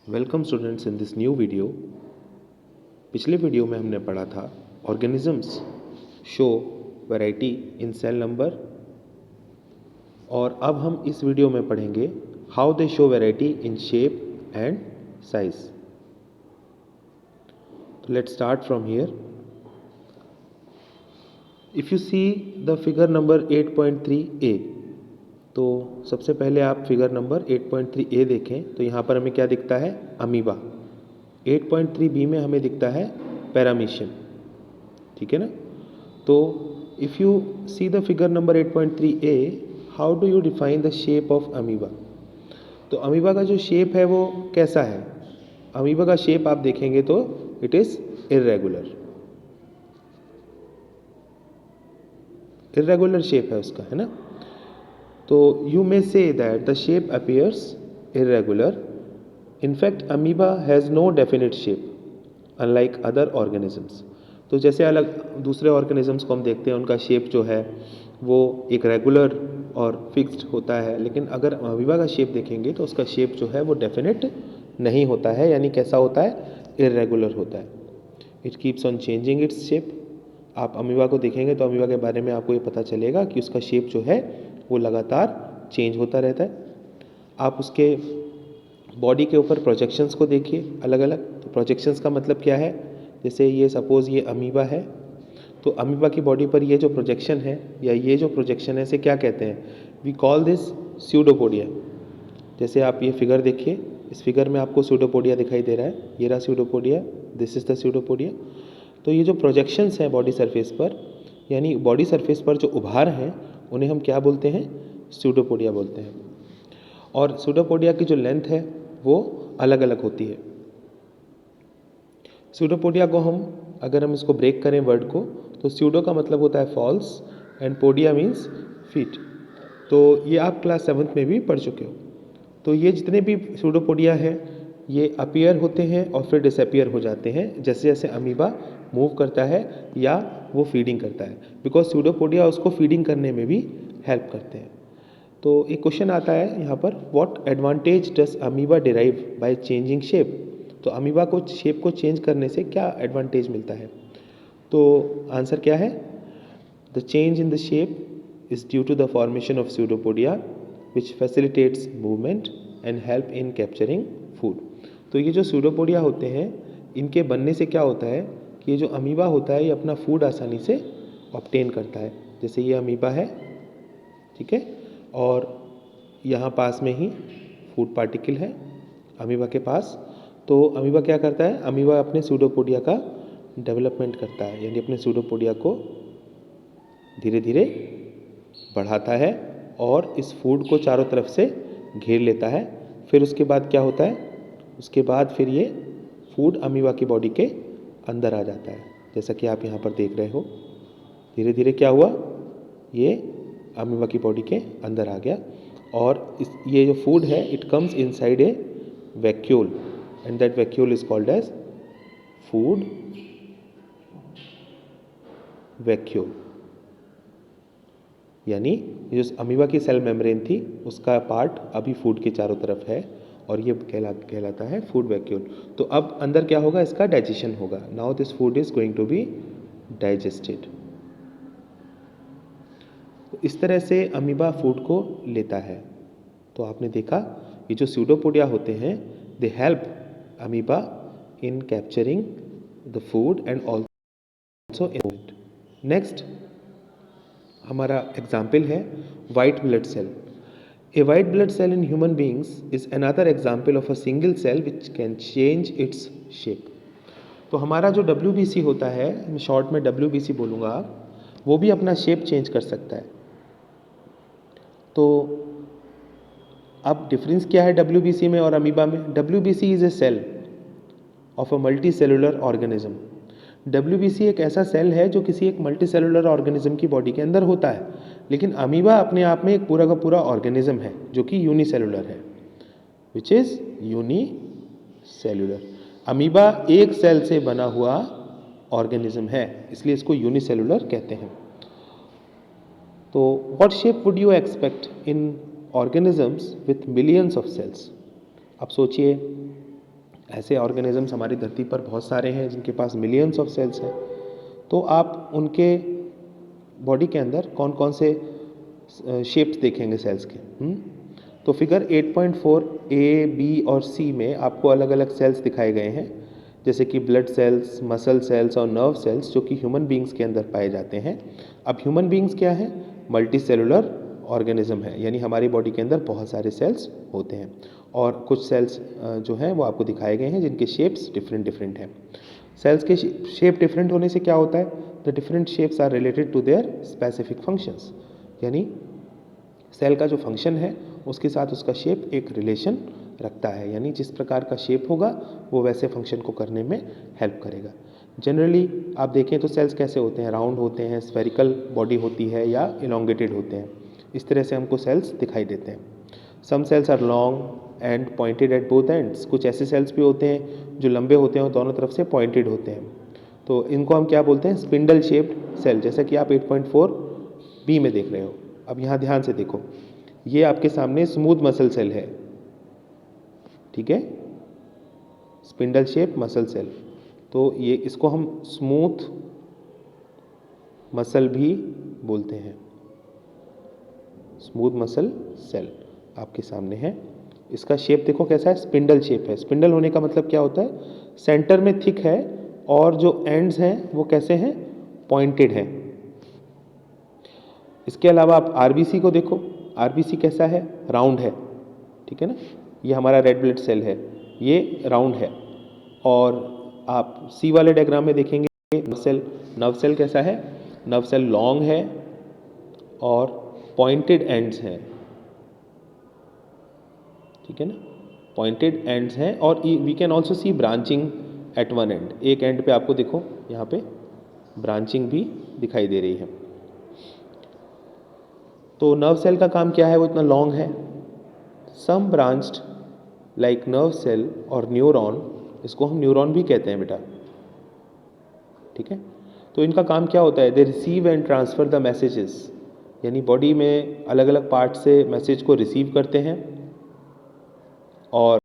Welcome students in this new video. पिछले video में हमने पढ़ा था organisms show variety in cell number, और अब हम इस वीडियो में पढ़ेंगे how they show variety in shape and size. तो let's start from here. If you see the figure number 8.3a, तो सबसे पहले आप फिगर नंबर 8.3a देखें तो यहाँ पर हमें क्या दिखता है? अमीबा। 8.3b में हमें दिखता है पैरामीशियम। ठीक है ना? तो if you see the figure number 8.3a, how do you define the shape of amoeba? तो अमीबा का जो शेप है वो कैसा है? अमीबा का शेप आप देखेंगे तो it is irregular. Irregular shape है उसका, है ना? तो you may say that the shape appears irregular. In fact, amoeba has no definite shape, unlike other organisms. तो जैसे अलग दूसरे ऑर्गेनिजम्स को हम देखते हैं उनका शेप जो है वो एक रेगुलर और फिक्स्ड होता है, लेकिन अगर अमीबा का शेप देखेंगे तो उसका शेप जो है वो डेफिनेट नहीं होता है, यानी कैसा होता है? इर्रेगुलर होता है। It keeps on changing its shape. आप अमीबा को देखेंगे तो अमीबा के बारे में आपको ये पता चलेगा कि उसका शेप जो है वो लगातार चेंज होता रहता है। आप उसके बॉडी के ऊपर प्रोजेक्शंस को देखिए अलग अलग। तो प्रोजेक्शंस का मतलब क्या है? जैसे ये सपोज़ ये अमीबा है, तो अमीबा की बॉडी पर ये जो प्रोजेक्शन है या ये जो प्रोजेक्शन है इसे क्या कहते हैं? We call this pseudopodia. जैसे आप ये फिगर देखिए, इस फिगर में आपको स्यूडोपोडिया दिखाई दे रहा है। ये रहा pseudopodia, this is the pseudopodia. तो ये जो प्रोजेक्शंस हैं बॉडी सरफेस पर, यानी बॉडी सरफेस पर जो उभार हैं, उन्हें हम क्या बोलते हैं? स्यूडोपोडिया बोलते हैं। और स्यूडोपोडिया की जो लेंथ है वो अलग अलग होती है। स्यूडोपोडिया को अगर हम इसको ब्रेक करें वर्ड को, तो स्यूडो का मतलब होता है false and podia means feet. तो ये आप क्लास 7th में भी पढ़ चुके हो। तो ये जितने भी स्यूडोपोडिया हैं ये अपीयर होते हैं और फिर डिसअपीयर हो जाते हैं जैसे जैसे अमीबा मूव करता है या वो फीडिंग करता है, बिकॉज स्यूडोपोडिया उसको फीडिंग करने में भी हेल्प करते हैं। तो एक क्वेश्चन आता है यहाँ पर, what advantage does amoeba derive by changing shape? तो अमीबा को शेप को चेंज करने से क्या एडवांटेज मिलता है? तो आंसर क्या है? The change in the shape is due to the formation of pseudopodia which facilitates movement and help in capturing food. तो ये जो स्यूडोपोडिया होते हैं इनके बनने से क्या होता है कि ये जो अमीबा होता है ये अपना फूड आसानी से ऑब्टेन करता है। जैसे ये अमीबा है, ठीक है, और यहाँ पास में ही फूड पार्टिकल है अमीबा के पास। तो अमीबा क्या करता है? अमीबा अपने स्यूडोपोडिया का डेवलपमेंट करता है, यानी अपने स्यूडोपोडिया को धीरे धीरे बढ़ाता है और इस फूड को चारों तरफ से घेर लेता है। फिर उसके बाद क्या होता है? उसके बाद फिर ये फूड अमीबा की बॉडी के अंदर आ जाता है, जैसा कि आप यहाँ पर देख रहे हो। धीरे धीरे क्या हुआ? ये अमीबा की बॉडी के अंदर आ गया और ये जो फूड है it comes inside a vacuole and that vacuole is called as food vacuole. यानी जो अमीबा की सेल मेम्ब्रेन थी उसका पार्ट अभी फूड के चारों तरफ है और ये कहलाता है फूड वैक्यूल। तो अब अंदर क्या होगा? इसका डाइजेशन होगा। Now this food is going to be digested. इस तरह से अमीबा फूड को लेता है। तो आपने देखा ये जो स्यूडोपोडिया होते हैं they help amoeba in capturing the food and also in it. Next हमारा एग्जाम्पल है white blood cell. A white blood cell in human beings is another example of a single cell which can change its shape. तो हमारा जो WBC होता है, मैं short में WBC बोलूँगा, वो भी अपना शेप चेंज कर सकता है। तो अब डिफरेंस क्या है WBC में और अमीबा में? WBC is a cell of a multi cellular organism. WBC एक ऐसा सेल है जो किसी एक मल्टी सेलुलर ऑर्गेनिज्म की बॉडी के अंदर होता है, लेकिन अमीबा अपने आप में एक पूरा का पूरा ऑर्गेनिज्म है जो कि यूनिसेलुलर है, विच इज यूनिसेलुलर। अमीबा एक सेल से बना हुआ ऑर्गेनिज्म है, इसलिए इसको यूनिसेलुलर कहते हैं। तो what shape would you expect in organisms with millions of cells? अब सोचिए ऐसे ऑर्गेनिजम्स हमारी धरती पर बहुत सारे हैं जिनके पास मिलियंस ऑफ सेल्स हैं। तो आप उनके बॉडी के अंदर कौन कौन से शेप्स देखेंगे सेल्स के। तो फिगर 8.4 ए, बी और सी में आपको अलग अलग सेल्स दिखाए गए हैं, जैसे कि ब्लड सेल्स, मसल सेल्स और नर्व सेल्स, जो कि ह्यूमन बींग्स के अंदर पाए जाते हैं। अब ह्यूमन बींग्स क्या है? मल्टी सेलुलर ऑर्गेनिज्म है, यानी हमारी बॉडी के अंदर बहुत सारे सेल्स होते हैं और कुछ सेल्स जो हैं वो आपको दिखाए गए हैं जिनके शेप्स डिफरेंट डिफरेंट हैं। सेल्स के शेप डिफरेंट होने से क्या होता है? The different shapes are related to their specific functions, यानी सेल का जो फंक्शन है उसके साथ उसका शेप एक रिलेशन रखता है, यानी जिस प्रकार का शेप होगा वो वैसे फंक्शन को करने में हेल्प करेगा। जनरली आप देखें तो सेल्स कैसे होते हैं? राउंड होते हैं, स्फेरिकल बॉडी होती है या इलोंगेटेड होते हैं। इस तरह से हमको सेल्स दिखाई देते हैं। Some cells are long and pointed at both ends. कुछ ऐसे सेल्स भी होते हैं जो लंबे होते हैं और दोनों तरफ से पॉइंटेड होते हैं। तो इनको हम क्या बोलते हैं? स्पिंडल शेप्ड सेल, जैसा कि आप 8.4 बी में देख रहे हो। अब यहाँ ध्यान से देखो, ये आपके सामने स्मूथ मसल सेल है, ठीक है, स्पिंडल शेप मसल सेल। तो ये इसको हम स्मूथ मसल भी बोलते हैं, स्मूथ मसल सेल आपके सामने है। इसका शेप देखो कैसा है? स्पिंडल शेप है। स्पिंडल होने का मतलब क्या होता है? सेंटर में थिक है और जो एंड्स हैं वो कैसे हैं? पॉइंटेड हैं। इसके अलावा आप आरबीसी को देखो, आरबीसी कैसा है? राउंड है, ठीक है ना। ये हमारा रेड ब्लड सेल है, ये राउंड है। और आप सी वाले डायग्राम में देखेंगे नर्व सेल, नर्व सेल कैसा है? नर्व सेल लॉन्ग है और पॉइंटेड एंड्स हैं, ठीक है ना, पॉइंटेड एंड्स हैं। और we can also see branching at one end, एक एंड पे आपको देखो यहाँ पे ब्रांचिंग भी दिखाई दे रही है। तो नर्व सेल का काम क्या है? वो इतना लॉन्ग है। सम ब्रांच्ड लाइक नर्व सेल और न्यूरॉन, इसको हम न्यूरॉन भी कहते हैं बेटा, ठीक है। तो इनका काम क्या होता है? They receive and transfer the messages, यानी बॉडी में अलग अलग पार्ट से मैसेज को रिसीव करते हैं और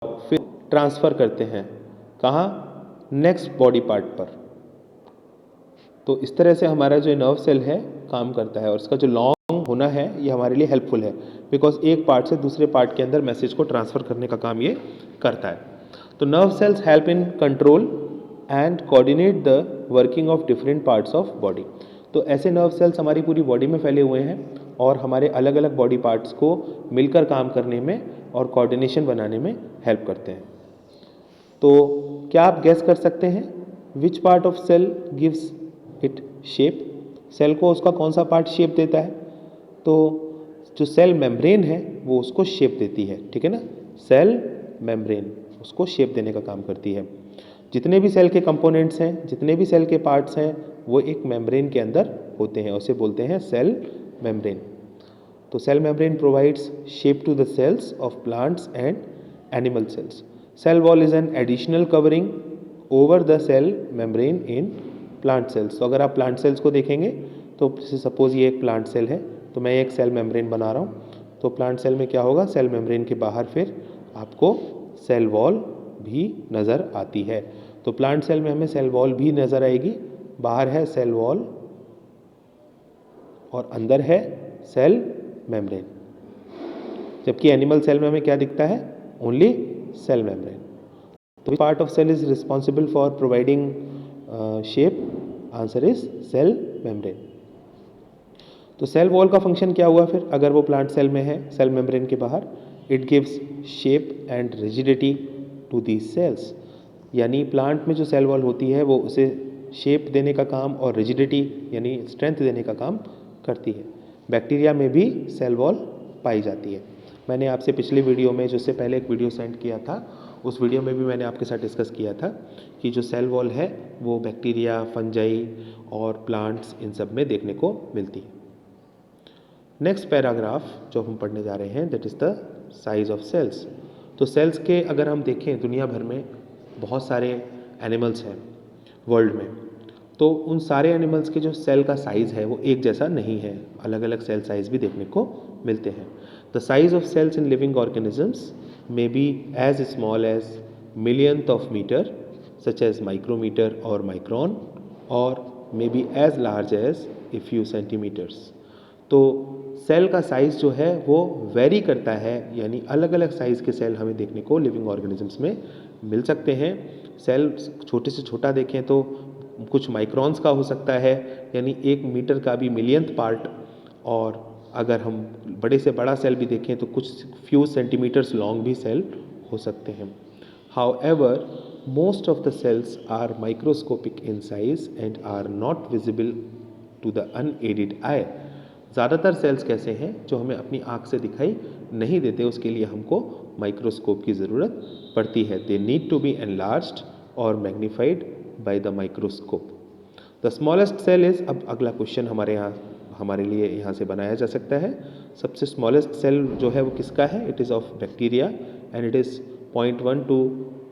फिर ट्रांसफ़र करते हैं कहाँ? नेक्स्ट बॉडी पार्ट पर। तो इस तरह से हमारा जो नर्व सेल है काम करता है और इसका जो लॉन्ग होना है ये हमारे लिए हेल्पफुल है, बिकॉज एक पार्ट से दूसरे पार्ट के अंदर मैसेज को ट्रांसफ़र करने का काम ये करता है। तो nerve cells help in control and coordinate the working of different parts of body. तो ऐसे नर्व सेल्स हमारी पूरी बॉडी में फैले हुए हैं और हमारे अलग अलग बॉडी पार्ट्स को मिलकर काम करने में और कोऑर्डिनेशन बनाने में हेल्प करते हैं। तो क्या आप गैस कर सकते हैं which part of cell gives it shape? Cell को उसका कौन सा पार्ट शेप देता है? तो जो सेल मेम्ब्रेन है वो उसको शेप देती है, ठीक है ना। सेल मेम्ब्रेन उसको शेप देने का काम करती है। जितने भी सेल के कंपोनेंट्स हैं, जितने भी सेल के पार्ट्स हैं, वो एक मेम्ब्रेन के अंदर होते हैं, उसे बोलते हैं सेल मेम्ब्रेन। तो cell membrane provides shape to the cells of plants and animal cells. Cell wall is an additional covering over the cell membrane in plant cells. तो अगर आप प्लांट सेल्स को देखेंगे तो सपोज ये एक प्लांट सेल है, तो मैं एक सेल मेम्ब्रेन बना रहा हूँ। तो प्लांट सेल में क्या होगा? सेल मेम्ब्रेन के बाहर फिर आपको सेल वॉल भी नज़र आती है। तो प्लांट सेल में हमें सेल वॉल भी नज़र आएगी, बाहर है सेल वॉल और अंदर है सेल मेम्ब्रेन। जबकि एनिमल सेल में हमें क्या दिखता है? Only cell membrane. तो part of cell is responsible for providing shape? Answer is cell membrane. तो सेल वॉल का फंक्शन क्या हुआ फिर? अगर वो प्लांट सेल में है सेल मेम्ब्रेन के बाहर, it gives shape and rigidity to these cells, यानी प्लांट में जो सेल वॉल होती है वो उसे शेप देने का काम और रिजिडिटी यानी स्ट्रेंथ देने का काम करती है। बैक्टीरिया में भी सेल वॉल पाई जाती है। मैंने आपसे पिछले वीडियो में, जो से पहले एक वीडियो सेंड किया था, उस वीडियो में भी मैंने आपके साथ डिस्कस किया था कि जो सेल वॉल है वो बैक्टीरिया, फंजाई और प्लांट्स इन सब में देखने को मिलती है। नेक्स्ट पैराग्राफ जो हम पढ़ने जा रहे हैं, that is the size of cells. तो सेल्स के अगर हम देखें, दुनिया भर में बहुत सारे एनिमल्स हैं वर्ल्ड में, तो उन सारे एनिमल्स के जो सेल का साइज़ है वो एक जैसा नहीं है, अलग अलग सेल साइज़ भी देखने को मिलते हैं। The size of cells in living organisms may be as small as millionth of meter such as micrometer or micron or maybe as large as a few centimeters। तो सेल का size जो है वो वेरी करता है, यानी अलग अलग साइज़ के सेल हमें देखने को लिविंग ऑर्गेनिजम्स में मिल सकते हैं। सेल छोटे से छोटा देखें तो कुछ माइक्रॉन्स का हो सकता है, यानी 1 मीटर का भी मिलियंथ पार्ट, और अगर हम बड़े से बड़ा सेल भी देखें तो कुछ फ्यू सेंटीमीटर्स लॉन्ग भी सेल हो सकते हैं। However most of the cells are microscopic in size and are not visible to the unaided eye. ज़्यादातर सेल्स कैसे हैं जो हमें अपनी आँख से दिखाई नहीं देते, उसके लिए हमको माइक्रोस्कोप की ज़रूरत पड़ती है। They need to be enlarged और magnified by the microscope. The smallest cell is, अब अगला क्वेश्चन हमारे लिए यहाँ से बनाया जा सकता है। सबसे स्मॉलेस्ट सेल जो है वो किसका है? It is of bacteria and it is 0.1 to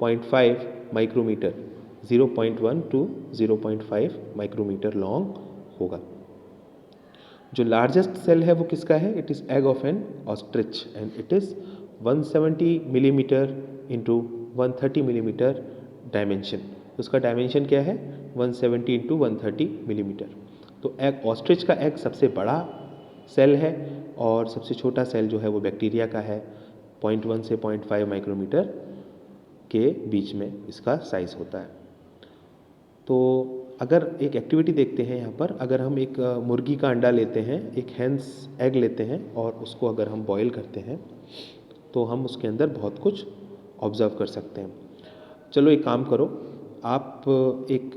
0.5 micrometre, 0.1 to 0.5 micrometre long होगा। जो लार्जेस्ट सेल है वो किसका है? It is egg of an ostrich and it is 170 millimetre into 130 millimetre dimension. उसका डायमेंशन क्या है? 170 इंटू 130 मिलीमीटर। तो एग, ऑस्ट्रिच का एग सबसे बड़ा सेल है और सबसे छोटा सेल जो है वो बैक्टीरिया का है। 0.1 से 0.5 माइक्रोमीटर के बीच में इसका साइज़ होता है। तो अगर एक एक्टिविटी देखते हैं यहाँ पर, अगर हम एक मुर्गी का अंडा लेते हैं, एक हेंस एग लेते हैं और उसको अगर हम बॉईल करते हैं तो हम उसके अंदर बहुत कुछ ऑब्ज़र्व कर सकते हैं। चलो एक काम करो, आप एक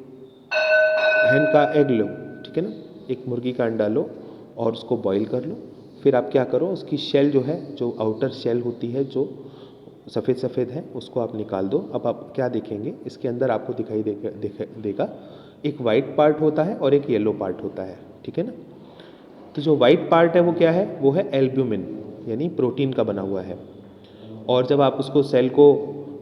हेन का एग लो, ठीक है ना, एक मुर्गी का अंडा लो और उसको बॉईल कर लो। फिर आप क्या करो, उसकी शेल जो है, जो आउटर शेल होती है जो सफ़ेद सफ़ेद है, उसको आप निकाल दो। अब आप क्या देखेंगे, इसके अंदर आपको दिखाई देगा एक वाइट पार्ट होता है और एक येलो पार्ट होता है, ठीक है ना। तो जो वाइट पार्ट है वो क्या है? वो है एल्ब्यूमिन, यानी प्रोटीन का बना हुआ है। और जब आप उसको सेल को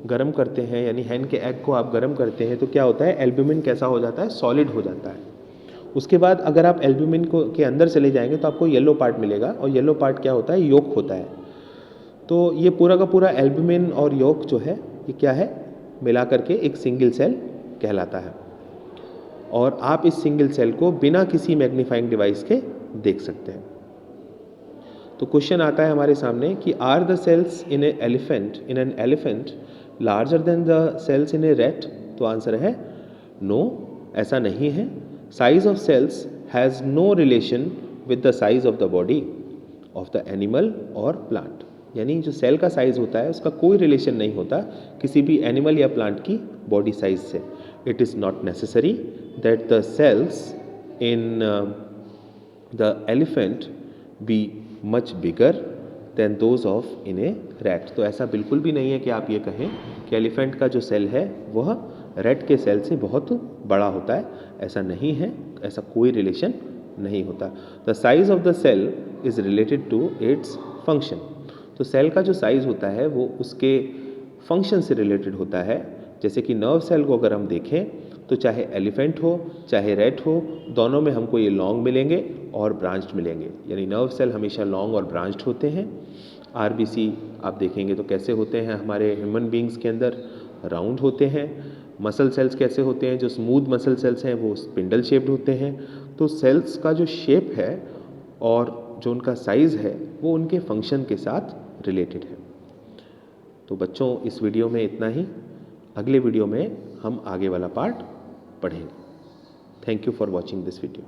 गर्म करते हैं, यानी हैन के एग को आप गर्म करते हैं, तो क्या होता है? एल्ब्यूमिन कैसा हो जाता है? सॉलिड हो जाता है। उसके बाद अगर आप एल्ब्यूमिन को के अंदर चले जाएंगे तो आपको येलो पार्ट मिलेगा, और येलो पार्ट क्या होता है? योक होता है। तो ये पूरा का पूरा एल्ब्यूमिन और योक जो है ये क्या है? मिला करके एक सिंगल सेल कहलाता है। और आप इस सिंगल सेल को बिना किसी मैग्नीफाइंग डिवाइस के देख सकते हैं। तो क्वेश्चन आता है हमारे सामने कि are the cells in an elephant larger than the cells in a rat? तो आंसर है नो, ऐसा नहीं है। Size of cells has no relation with the size of the body of the animal और प्लांट। यानी जो cell का size होता है उसका कोई रिलेशन नहीं होता किसी भी एनिमल या प्लांट की बॉडी साइज से। It is not necessary that the cells in the elephant be much bigger than those of in a rat. तो ऐसा बिल्कुल भी नहीं है कि आप ये कहें कि एलिफेंट का जो सेल है वह रैट के सेल से बहुत बड़ा होता है। ऐसा नहीं है, ऐसा कोई रिलेशन नहीं होता। The size of the cell is related to its function. तो सेल का जो साइज़ होता है वो उसके फंक्शन से रिलेटेड होता है। जैसे कि नर्व सेल को अगर हम देखें तो चाहे एलिफेंट हो चाहे रैट हो, दोनों में हमको ये लॉन्ग मिलेंगे और ब्रांच्ड मिलेंगे। यानी नर्व सेल हमेशा लॉन्ग और ब्रांच्ड होते हैं। आरबीसी आप देखेंगे तो कैसे होते हैं? हमारे ह्यूमन बींग्स के अंदर राउंड होते हैं। मसल सेल्स कैसे होते हैं? जो स्मूथ मसल सेल्स हैं वो स्पिंडल शेप्ड होते हैं। तो सेल्स का जो शेप है और जो उनका साइज़ है वो उनके फंक्शन के साथ रिलेटेड है। तो बच्चों, इस वीडियो में इतना ही। अगले वीडियो में हम आगे वाला पार्ट पढ़ेंगे। Thank you for watching this video.